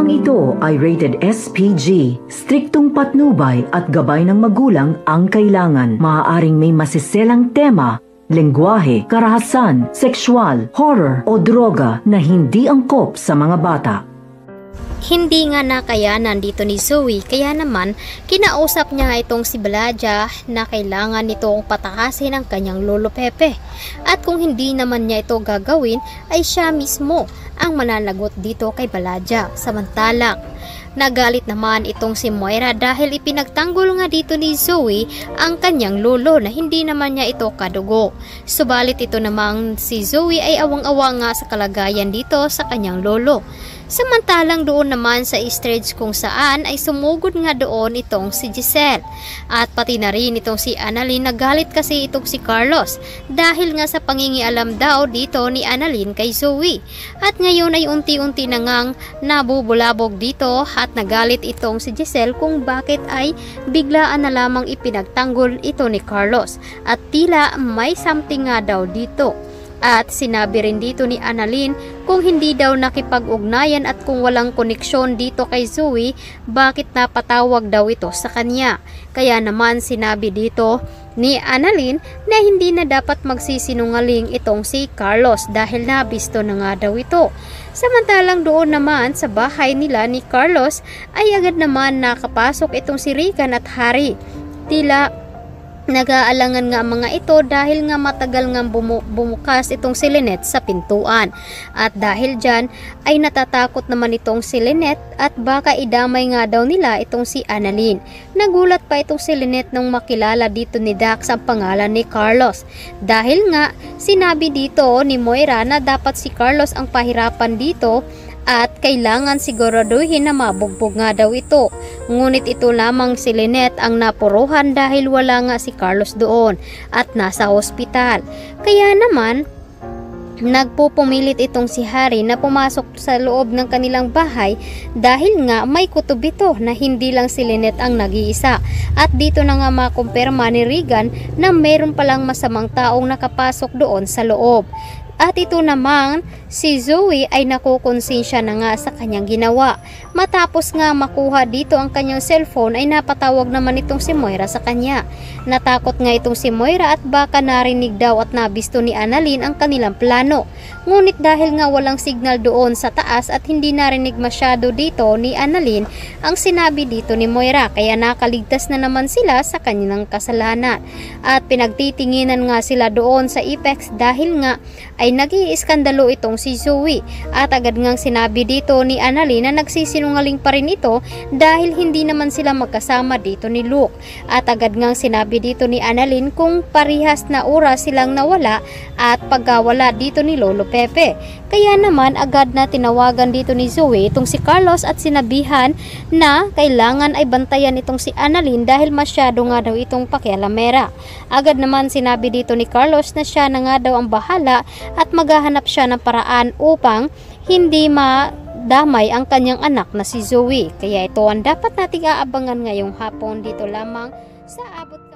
Programang ito ay rated SPG. Striktong patnubay at gabay ng magulang ang kailangan. Maaaring may masiselang tema, lengguwahe, karahasan, sexual, horror o droga na hindi angkop sa mga bata. Hindi nga nakayanan dito ni Zoe, kaya naman kinausap niya itong si Balaja na kailangan nitong patakasin ang kanyang lolo Pepe. At kung hindi naman niya ito gagawin ay siya mismo ang mananagot dito kay Balaja. Samantalang nagalit naman itong si Moira dahil ipinagtanggol nga dito ni Zoe ang kanyang lolo na hindi naman niya ito kadugo. Subalit ito namang si Zoe ay awang-awa nga sa kalagayan dito sa kanyang lolo. Samantalang doon naman sa stage kung saan ay sumugod nga doon itong si Giselle. At pati na rin itong si Annalyn, nagalit kasi itong si Carlos dahil nga sa pangingialam daw dito ni Annalyn kay Zoe. At ngayon ay unti-unti na ngang nabubulabog dito at nagalit itong si Giselle kung bakit ay biglaan na lamang ipinagtanggol ito ni Carlos. At tila may something nga daw dito. At sinabi rin dito ni Annalyn kung hindi daw nakipag-ugnayan at kung walang koneksyon dito kay Zoe, bakit napatawag daw ito sa kanya. Kaya naman sinabi dito ni Annalyn na hindi na dapat magsisinungaling itong si Carlos dahil nabisto na nga daw ito. Samantalang doon naman sa bahay nila ni Carlos ay agad naman nakapasok itong si Regan at Harry. Tila nag-aalangan nga mga ito dahil nga matagal nga bumukas itong si Lynette sa pintuan. At dahil dyan ay natatakot naman itong si Lynette at baka idamay nga daw nila itong si Annalyn. Nagulat pa itong si Lynette nung makilala dito ni Dax ang pangalan ni Carlos. Dahil nga sinabi dito ni Moira na dapat si Carlos ang pahirapan dito at kailangan siguraduhin na mabugbog nga daw ito. Ngunit ito lamang si Lynette ang napuruhan dahil wala nga si Carlos doon at nasa hospital. Kaya naman nagpupumilit itong si Harry na pumasok sa loob ng kanilang bahay dahil nga may kutob ito na hindi lang si Lynette ang nag-iisa. At dito na nga makumpirma ni Regan na mayroon palang masamang taong nakapasok doon sa loob. At ito namang si Zoe ay nakukonsensya na nga sa kanyang ginawa. Matapos nga makuha dito ang kanyang cellphone ay napatawag naman itong si Moira sa kanya. Natakot nga itong si Moira at baka narinig daw at nabisto ni Annalyn ang kanilang plano. Ngunit dahil nga walang signal doon sa taas at hindi narinig masyado dito ni Annalyn ang sinabi dito ni Moira, kaya nakaligtas na naman sila sa kanilang kasalanan. At pinagtitinginan nga sila doon sa Apex dahil nga ay nag-iiskandalo itong si Zoe. At agad ngang sinabi dito ni Annalyn na nagsisinungaling pa rin ito dahil hindi naman sila magkasama dito ni Luke. At agad ngang sinabi dito ni Annalyn kung parihas na oras silang nawala at pagkawala dito ni Lolo Pepe. Kaya naman agad na tinawagan dito ni Zoe itong si Carlos at sinabihan na kailangan ay bantayan itong si Annalyn dahil masyado nga daw itong pakialamera. Agad naman sinabi dito ni Carlos na siya na nga daw ang bahala at maghahanap siya ng paraan upang hindi madamay ang kanyang anak na si Zoe. Kaya ito ang dapat nating aabangan ngayong hapon dito lamang sa Abot